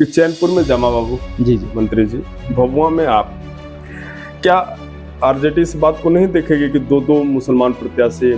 कि चैनपुर में जमा बाबू जी जी मंत्री जी, भभुआ में आप, क्या आरजेडी इस बात को नहीं देखेगी कि दो दो मुसलमान प्रत्याशी,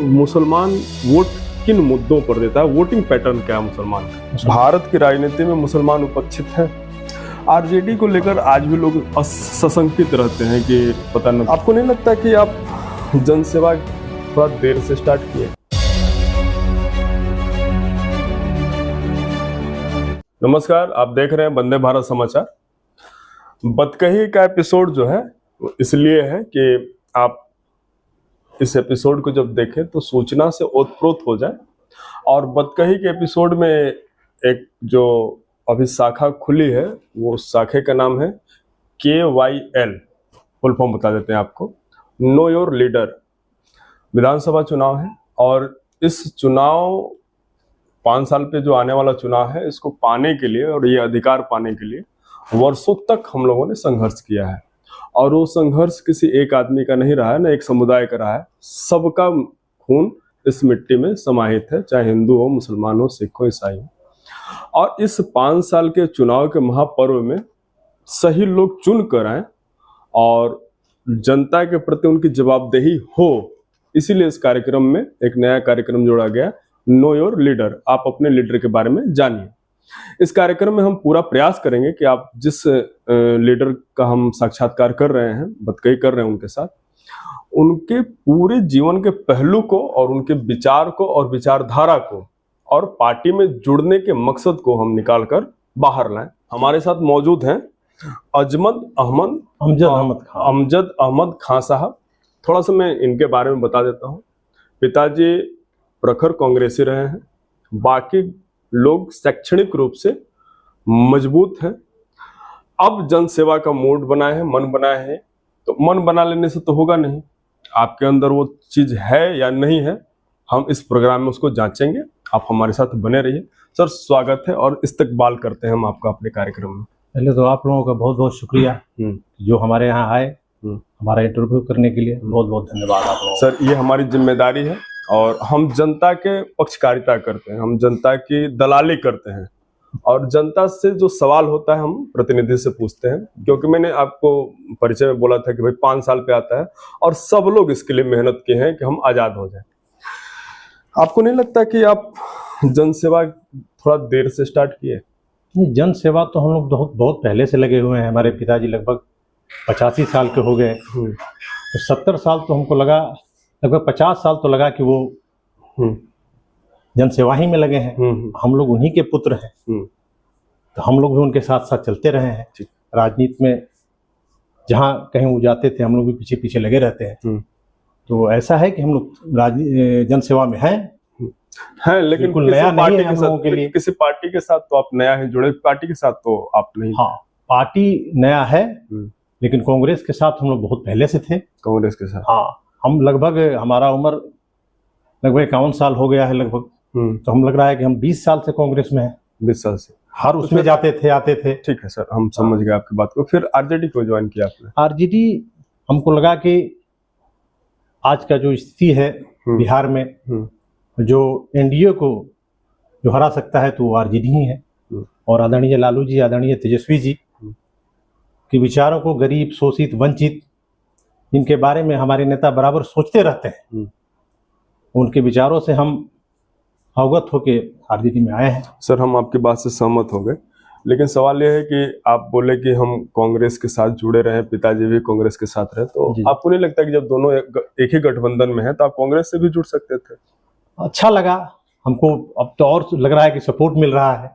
मुसलमान वोट किन मुद्दों पर देता है, वोटिंग पैटर्न क्या है मुसलमान का? भारत की राजनीति में मुसलमान उपेक्षित है। आरजेडी को लेकर आज भी लोग सशंकित रहते हैं कि पता नहीं, आपको नहीं लगता कि आप जनसेवा थोड़ा देर से स्टार्ट किए? नमस्कार, आप देख रहे हैं वंदे भारत समाचार। बतकही का एपिसोड जो है इसलिए है कि आप इस एपिसोड को जब देखें तो सूचना से ओतप्रोत हो जाए। और बतकही के एपिसोड में एक जो अभी शाखा खुली है, वो शाखे का नाम है KYL, फुल फॉर्म बता देते हैं आपको, नो योर लीडर। विधानसभा चुनाव है और इस चुनाव 5 साल पे जो आने वाला चुनाव है, इसको पाने के लिए और ये अधिकार पाने के लिए वर्षों तक हम लोगों ने संघर्ष किया है। और वो संघर्ष किसी एक आदमी का नहीं रहा है, ना एक समुदाय का रहा है। सबका खून इस मिट्टी में समाहित है, चाहे हिंदू हो, मुसलमान हो, सिख हो, ईसाई हो। और इस 5 साल के चुनाव के महापर्व में सही लोग चुन कर आए और जनता के प्रति उनकी जवाबदेही हो, इसीलिए इस कार्यक्रम में एक नया कार्यक्रम जोड़ा गया, नो योर लीडर। आप अपने लीडर के बारे में जानिए। इस कार्यक्रम में हम पूरा प्रयास करेंगे कि आप जिस लीडर का हम साक्षात्कार कर रहे हैं, बतकही कर रहे हैं उनके साथ, उनके पूरे जीवन के पहलू को और उनके विचार को और विचारधारा को और पार्टी में जुड़ने के मकसद को हम निकाल कर बाहर लाएं। हमारे साथ मौजूद हैं अमजद अहमद खान साहब। थोड़ा सा मैं इनके बारे में बता देता हूँ। पिताजी प्रखर कांग्रेसी रहे हैं, बाकी लोग शैक्षणिक रूप से मजबूत हैं। अब जनसेवा का मूड बनाए हैं, मन बनाए हैं। तो मन बना लेने से तो होगा नहीं, आपके अंदर वो चीज है या नहीं है, हम इस प्रोग्राम में उसको जांचेंगे। आप हमारे साथ बने रहिए। सर, स्वागत है और इस्तकबाल करते हैं हम आपका अपने कार्यक्रम में। पहले तो आप लोगों का बहुत बहुत शुक्रिया जो हमारे यहाँ आए, हमारा इंटरव्यू करने के लिए बहुत बहुत धन्यवाद आप लोगों। सर, ये हमारी जिम्मेदारी है और हम जनता के पक्षकारिता करते हैं, हम जनता की दलाली करते हैं और जनता से जो सवाल होता है हम प्रतिनिधि से पूछते हैं। क्योंकि मैंने आपको परिचय में बोला था कि भाई 5 साल पे आता है और सब लोग इसके लिए मेहनत किए हैं कि हम आजाद हो जाएं। आपको नहीं लगता कि आप जनसेवा थोड़ा देर से स्टार्ट किए? जन सेवा तो हम लोग बहुत पहले से लगे हुए हैं। हमारे पिताजी लगभग 85 साल के हो गए, तो 70 साल तो हमको लगा, लगभग 50 साल तो लगा कि वो जनसेवा ही में लगे हैं। हम लोग उन्हीं के पुत्र हैं, तो हम लोग भी उनके साथ साथ चलते रहे हैं। राजनीति में जहाँ कहीं वो जाते थे, हम लोग भी पीछे पीछे लगे रहते हैं। तो ऐसा है कि हम लोग जनसेवा में हैं, लेकिन नया नहीं है हम लोगों के लिए। किसी पार्टी के साथ तो आप नया है जुड़े, पार्टी के साथ तो आप नहीं। हाँ, पार्टी नया है, लेकिन कांग्रेस के साथ हम लोग बहुत पहले से थे। कांग्रेस के साथ? हाँ, हम लगभग, हमारा उम्र लगभग 51 साल हो गया है लगभग। तो हम लग रहा है कि हम 20 साल से कांग्रेस में हैं। 20 साल से हर उसमें जाते थे, आते थे। ठीक है सर, हम समझ गए आपकी बात को। फिर आरजेडी को ज्वाइन किया आपने? आरजेडी हमको लगा कि आज का जो स्थिति है बिहार में, जो एनडीए को जो हरा सकता है तो वो आरजेडी ही है। और आदरणीय लालू जी, आदरणीय तेजस्वी जी के विचारों को, गरीब, शोषित, वंचित, इनके बारे में हमारे नेता बराबर सोचते रहते हैं। उनके विचारों से हम अवगत होके आरजेडी में आए हैं। सर, हम आपकी बात से सहमत हो गए, लेकिन सवाल यह है कि आप बोले कि हम कांग्रेस के साथ जुड़े रहे, पिताजी भी कांग्रेस के साथ रहे, तो आपको नहीं लगता कि जब दोनों एक ही गठबंधन में है तो आप कांग्रेस से भी जुड़ सकते थे? अच्छा लगा हमको। अब तो और लग रहा है कि सपोर्ट मिल रहा है,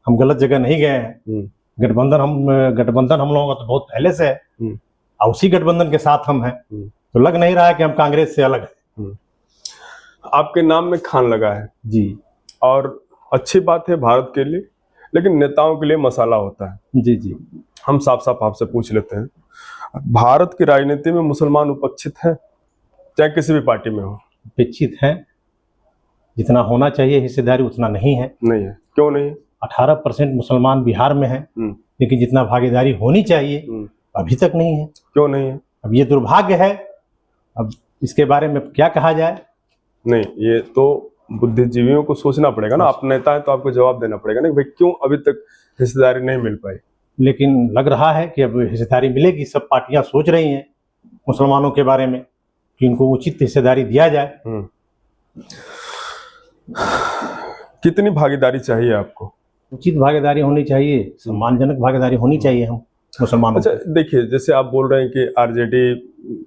हम गलत जगह नहीं गए हैं। गठबंधन हम लोगों का तो बहुत पहले से है और उसी गठबंधन के साथ हम हैं, तो लग नहीं रहा है कि हम कांग्रेस से अलग हैं। आपके नाम में खान लगा है जी, और अच्छी बात है भारत के लिए, लेकिन नेताओं के लिए मसाला होता है। जी जी, हम साफ साफ आपसे पूछ लेते हैं, भारत की राजनीति में मुसलमान उपेक्षित है, चाहे किसी भी पार्टी में हो? उपेक्षित है, जितना होना चाहिए हिस्सेदारी उतना नहीं है। नहीं है? क्यों नहीं है? 18% मुसलमान बिहार में है, लेकिन जितना भागीदारी होनी चाहिए अभी तक नहीं है। क्यों नहीं है? अब ये दुर्भाग्य है, अब इसके बारे में क्या कहा जाए। नहीं, ये तो बुद्धिजीवियों को सोचना पड़ेगा ना, आप नेता है तो आपको जवाब देना पड़ेगा ना कि भाई क्यों अभी तक हिस्सेदारी नहीं मिल पाई। लेकिन लग रहा है कि अब हिस्सेदारी मिलेगी। सब पार्टियां सोच रही हैं मुसलमानों के बारे में कि इनको उचित हिस्सेदारी दिया जाए। कितनी भागीदारी चाहिए आपको? उचित भागीदारी होनी चाहिए, सम्मानजनक भागीदारी होनी चाहिए हम मुसलमानों अच्छा देखिए, जैसे आप बोल रहे हैं कि आरजेडी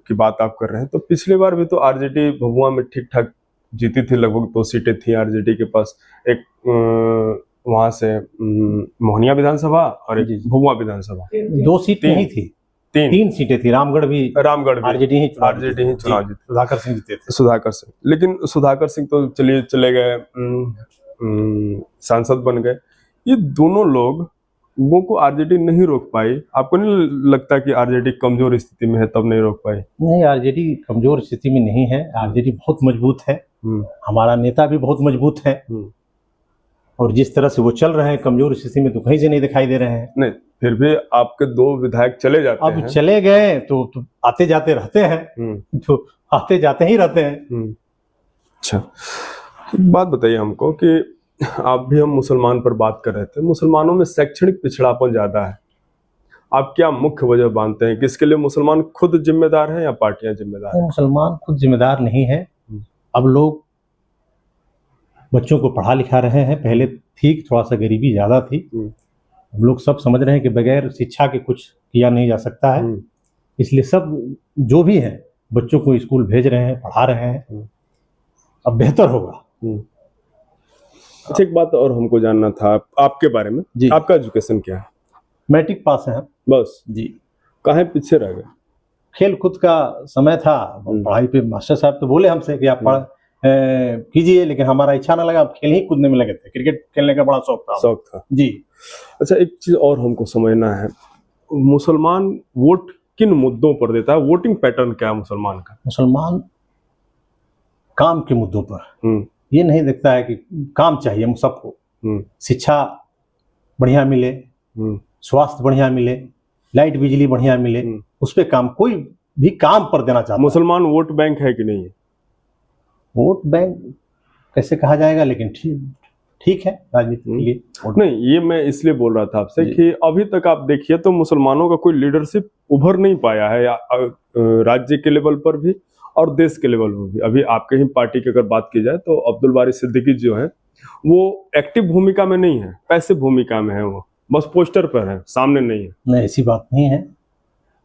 की बात आप कर रहे हैं, तो पिछली बार भी तो आरजेडी भभुआ में ठीक ठाक जीती थी, लगभग 2 सीटें थी आरजेडी के पास। एक वहां से मोहनिया विधानसभा और एक भभुआ विधानसभा। 2 सीट नहीं थी, 3 सीटें थी। रामगढ़ भी आरजेडी ही चुनाव जीती, सुधाकर सिंह जीते थे। सुधाकर सिंह, लेकिन सुधाकर सिंह तो चलिए चले गए, सांसद बन गए। ये दोनों लोगों को आरजेडी नहीं रोक पाई। आपको नहीं लगता कि आरजेडी कमजोर स्थिति में है तब नहीं रोक पाई? नहीं, आरजेडी कमजोर स्थिति में नहीं है, आरजेडी बहुत मजबूत है। हमारा नेता भी बहुत मजबूत है, और जिस तरह से वो चल रहे हैं कमजोर स्थिति में तो कहीं से नहीं दिखाई दे रहे हैं। नहीं, फिर भी आपके 2 विधायक चले जाते हैं। अब चले गए तो आते जाते रहते हैं, तो आते जाते ही रहते हैं। अच्छा, एक बात बताइए हमको कि आप भी हम मुसलमान पर बात कर रहे थे, मुसलमानों में शैक्षणिक पिछड़ापन ज्यादा है। आप क्या मुख्य वजह मानते हैं कि इसके लिए मुसलमान खुद जिम्मेदार हैं या पार्टियां जिम्मेदार हैं? मुसलमान खुद जिम्मेदार नहीं है। अब लोग बच्चों को पढ़ा लिखा रहे हैं। पहले ठीक थोड़ा सा गरीबी ज्यादा थी, अब लोग सब समझ रहे हैं कि बगैर शिक्षा के कुछ किया नहीं जा सकता है। इसलिए सब जो भी है बच्चों को स्कूल भेज रहे हैं, पढ़ा रहे हैं। अब बेहतर होगा। अच्छा, एक बात और हमको जानना था आपके बारे में जी। आपका एजुकेशन क्या है? मैट्रिक पास है बस जी। काहे पीछे रह गए? खेल कूद का समय था, पढ़ाई पे मास्टर साहब तो बोले हमसे कि आप पढ़ कीजिए, लेकिन हमारा इच्छा ना लगा। खेल ही कूदने में लगे थे, क्रिकेट खेलने का बड़ा शौक था जी। अच्छा, एक चीज और हमको समझना है, मुसलमान वोट किन मुद्दों पर देता है? वोटिंग पैटर्न क्या है मुसलमान का? मुसलमान काम के मुद्दों पर ये नहीं देखता है कि काम चाहिए हम सबको। शिक्षा बढ़िया मिले, स्वास्थ्य बढ़िया मिले, लाइट बिजली बढ़िया मिले, उस पे काम, कोई भी काम पर देना चाहता है। मुसलमान वोट बैंक है कि नहीं है? वोट बैंक कैसे कहा जाएगा, लेकिन ठीक है राजनीति के लिए। नहीं, ये मैं इसलिए बोल रहा था आपसे कि अभी तक आप देखिए तो मुसलमानों का कोई लीडरशिप उभर नहीं पाया है, राज्य के लेवल पर भी और देश के लेवल पर भी। अभी आपके ही पार्टी की अगर बात की जाए तो अब्दुल बारी सिद्दीकी जो है वो एक्टिव भूमिका में नहीं है, पैसिव भूमिका में है, वो बस पोस्टर पर है, सामने नहीं है। नहीं, ऐसी बात नहीं है।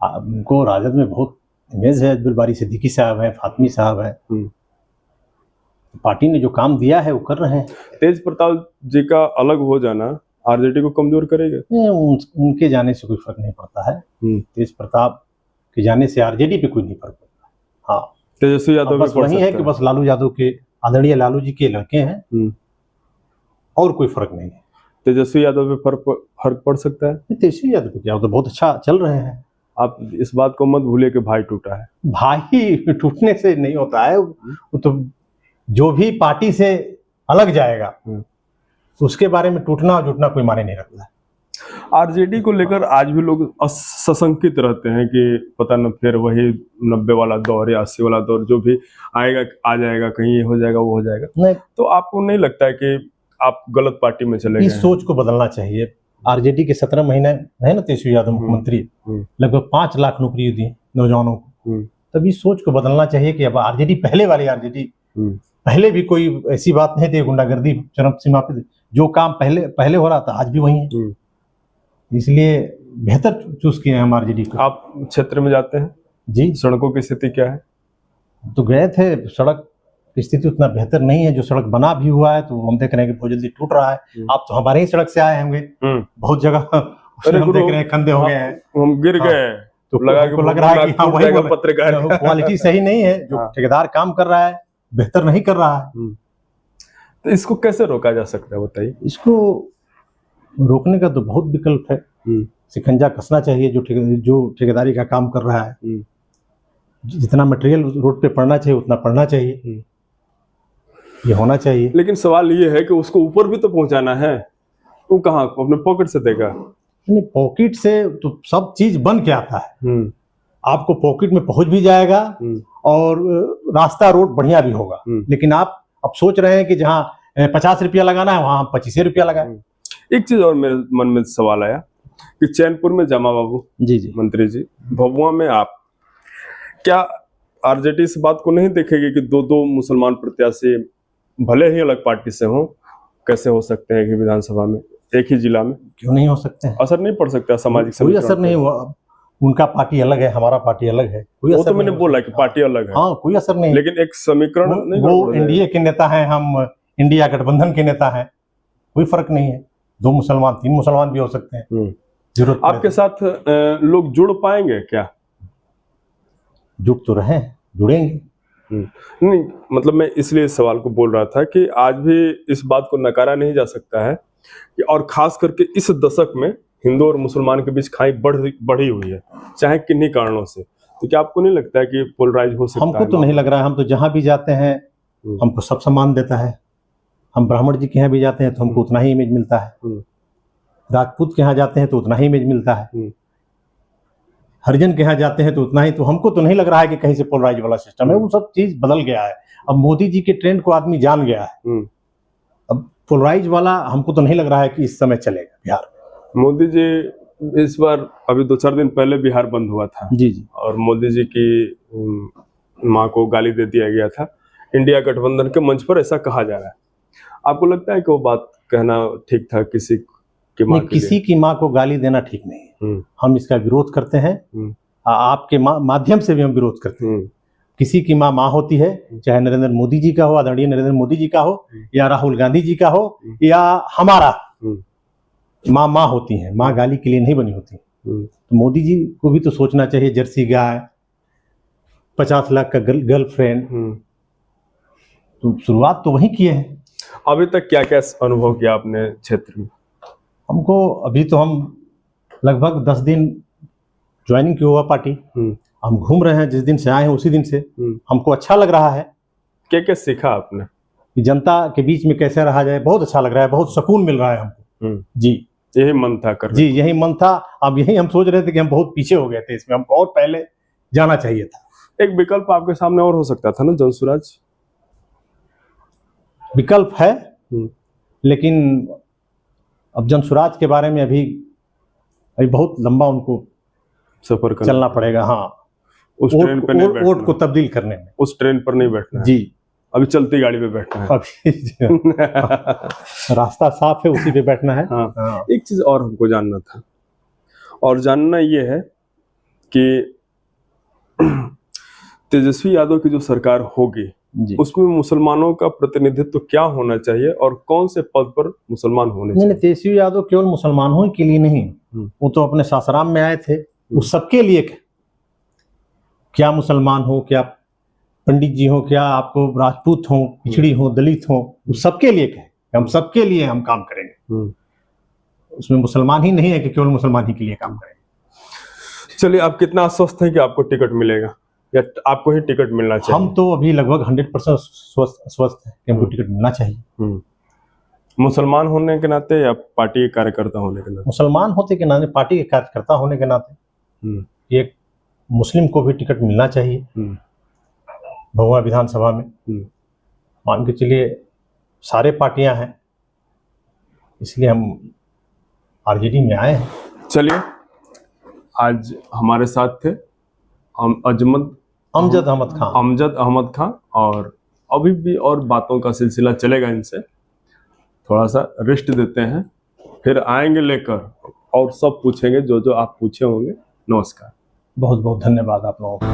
उनको राजद में बहुत इमेज है। अब्दुल बारी सिद्दीकी साहब है, फातमी साहब है, पार्टी ने जो काम दिया है वो कर रहे हैं। तेज प्रताप जी का अलग हो जाना आरजेडी को कमजोर करेगा? उनके जाने से कोई फर्क नहीं पड़ता है। तेज प्रताप के जाने से आरजेडी पे कोई नहीं फर्क पड़ता। हाँ, तेजस्वी यादव बस वही है कि बस लालू यादव के, आदरणीय लालू जी के लड़के हैं, और कोई फर्क नहीं है। तेजस्वी यादव पे फर्क पड़ सकता है? तेजस्वी यादव क्या, तो बहुत अच्छा चल रहे हैं। आप इस बात को मत भूलिए कि भाई टूटा है। भाई टूटने से नहीं होता है, वो तो जो भी पार्टी से अलग जाएगा उसके बारे में टूटना और जुटना कोई माने नहीं रखता है। आरजेडी को लेकर आज भी लोग सशंकित रहते हैं कि पता न फिर वही 90 वाला दौर या 80 वाला दौर जो भी आएगा आ जाएगा, कहीं ये हो जाएगा वो हो जाएगा। नहीं, तो आपको नहीं लगता है कि आप गलत पार्टी में चले गए? इस सोच को बदलना चाहिए। आरजेडी के 17 महीने है ना तेजस्वी यादव मुख्यमंत्री, लगभग 5 लाख नौकरी दी नौजवानों को। तब इस सोच को बदलना चाहिए कि अब आरजेडी, पहले वाली आरजेडी, पहले भी कोई ऐसी बात नहीं थी, गुंडागर्दी चरम सीमा पे, जो काम पहले हो रहा था आज भी वही है। इसलिए बेहतर चूज किए हैं हम आरजेडी को। आप क्षेत्र में जाते हैं जी, सड़कों की स्थिति क्या है? तो गए थे, सड़क की स्थिति उतना बेहतर नहीं है। जो सड़क बना भी हुआ है तो हम देख रहे हैं कि बहुत जल्दी टूट रहा है। आप तो हमारे ही सड़क से आए होंगे, बहुत जगह हम देख रहे हैं खंदे हो गए हैं, हम गिर गए, तो लग रहा है कि वही पत्रकार क्वालिटी सही नहीं है। जो ठेकेदार काम कर रहा है बेहतर नहीं कर रहा है। तो इसको कैसे रोका जा सकता है बताइए? इसको रोकने का तो बहुत विकल्प है। शिकंजा कसना चाहिए जो ठेकेदारी का काम कर रहा है। जितना मटेरियल रोड पे पड़ना चाहिए उतना पड़ना चाहिए, ये होना चाहिए। लेकिन सवाल ये है कि उसको ऊपर भी तो पहुंचाना है, वो कहाँ अपने पॉकेट से देगा? नहीं, पॉकेट से तो सब चीज बन के आता है। आपको पॉकेट में पहुंच भी जाएगा और रास्ता रोड बढ़िया भी होगा, लेकिन आप अब सोच रहे हैं कि जहाँ 50 रुपया लगाना है वहां हम 25 रुपया लगाए। एक चीज और मेरे मन में सवाल आया कि चैनपुर में जमा बाबू जी जी मंत्री जी, भभुआ में आप, क्या आरजेडी इस बात को नहीं देखेगी कि दो दो मुसलमान प्रत्याशी भले ही अलग पार्टी से हों, कैसे हो सकते हैं कि विधानसभा में एक ही जिला में? क्यों नहीं हो सकते हैं? असर नहीं पड़ सकता सामाजिक कोई समीकरण असर नहीं पे? हुआ। उनका पार्टी अलग है, हमारा पार्टी अलग है, कोई वो असर तो मैंने नहीं बोला होता। कि पार्टी अलग है, हाँ, कोई असर नहीं। लेकिन एक समीकरण नहीं वो गड़बड़ हो जाएगा? एनडीए के नेता हैं, हम इंडिया गठबंधन के नेता हैं, कोई फर्क नहीं है। 2 मुसलमान 3 मुसलमान भी हो सकते हैं, जरूरत पड़े आपके तो। साथ लोग जुड़ पाएंगे क्या? जुड़ तो रहे, जुड़ेंगे। नहीं, मतलब मैं इसलिए इस सवाल को बोल रहा था कि आज भी इस बात को नकारा नहीं जा सकता है कि, और खास करके इस दशक में हिंदू और मुसलमान के बीच खाई बढ़ी हुई है, चाहे किन्हीं कारणों से। तो क्या आपको नहीं लगता है कि पोलराइज हो सकता है? हमको तो नहीं लग रहा है। हम तो जहां भी जाते हैं हमको सब सम्मान देता है। हम ब्राह्मण जी के यहाँ भी जाते हैं तो हमको उतना ही इमेज मिलता है, राजपूत के यहाँ जाते हैं तो उतना ही इमेज मिलता है, हरिजन के यहाँ जाते हैं तो उतना ही। तो हमको तो नहीं लग रहा है कि कहीं से पोलराइज वाला सिस्टम है। वो सब चीज बदल गया है। अब मोदी जी के ट्रेंड को आदमी जान गया है। अब पोलराइज वाला हमको तो नहीं लग रहा है कि इस समय चलेगा बिहार में। मोदी जी इस बार अभी 2-4 दिन पहले बिहार बंद हुआ था जी जी, और मोदी जी की माँ को गाली दे दिया गया था। इंडिया गठबंधन के मंच पर ऐसा कहा जा रहा है। आपको लगता है कि वो बात कहना ठीक था किसी की माँ नहीं, किसी की माँ को गाली देना ठीक नहीं है। हम इसका विरोध करते हैं। आपके माध्यम से भी हम विरोध करते हैं। किसी की माँ होती है, चाहे नरेंद्र मोदी जी का हो, आदरणीय नरेंद्र मोदी जी का हो, या राहुल गांधी जी का हो, या हमारा माँ होती है। माँ गाली के लिए नहीं बनी होती। तो मोदी जी को भी तो सोचना चाहिए। जर्सी गाय, 50 लाख का गर्लफ्रेंड, तो शुरुआत तो वही किए हैं। अभी तक क्या क्या अनुभव किया आपने क्षेत्र में? हमको अभी तो हम लगभग 10 दिन ज्वाइनिंग की हुआ पार्टी। हम घूम रहे हैं, जिस दिन से आए हैं उसी दिन से। हमको अच्छा लग रहा है। क्या क्या सीखा आपने? कि जनता के बीच में कैसे रहा जाए, बहुत अच्छा लग रहा है। बहुत सुकून मिल रहा है हमको। जी, यही मन था कर? जी, यही मन था। अब यही हम सोच रहे थे कि हम बहुत पीछे हो गए थे इसमें, हमको और पहले जाना चाहिए था। एक विकल्प आपके सामने और हो सकता था ना, जनसुराज? विकल्प है, लेकिन अब जनसुराज के बारे में अभी बहुत लंबा उनको सफर करना चलना पड़ेगा। हाँ, उस ट्रेन पे नहीं बैठना, वोट को तब्दील करने में। उस ट्रेन पर नहीं बैठना है। जी, अभी चलती गाड़ी पे बैठना है। अभी रास्ता साफ है, उसी पे बैठना है। हाँ। एक चीज और हमको जानना था, और जानना ये है कि तेजस्वी यादव की जो सरकार होगी उसमें मुसलमानों का प्रतिनिधित्व क्या होना चाहिए और कौन से पद पर मुसलमान होने चाहिए? नहीं, तेजस्वी यादव केवल मुसलमानों के लिए नहीं, वो तो अपने सासाराम में आए थे, उस सबके लिए। क्या मुसलमान हो, क्या पंडित जी हो, क्या आपको राजपूत हो, पिछड़ी हो, दलित हो, उस सबके लिए हम सबके लिए हम काम करेंगे। उसमें मुसलमान ही नहीं है कि केवल मुसलमान ही के लिए काम करेंगे। चलिए, आप कितना आश्वस्त हैं कि आपको टिकट मिलेगा या आपको ही टिकट मिलना चाहिए? हम तो अभी लगभग 100% स्वस्थ है कि हमको टिकट मिलना चाहिए। मुसलमान होने के नाते या पार्टी के कार्यकर्ता होने के नाते? मुसलमान होते के नाते, पार्टी के कार्यकर्ता होने के नाते एक मुस्लिम को भी टिकट मिलना चाहिए भभुआ विधानसभा में। मान के चलिए सारे पार्टियां हैं, इसलिए हम आरजेडी में आए हैं। चलिए, आज हमारे साथ थे अमजद अहमद खान, और अभी भी और बातों का सिलसिला चलेगा इनसे। थोड़ा सा रेस्ट देते हैं, फिर आएंगे लेकर और सब पूछेंगे जो जो आप पूछे होंगे। नमस्कार, बहुत बहुत धन्यवाद आप लोगों को।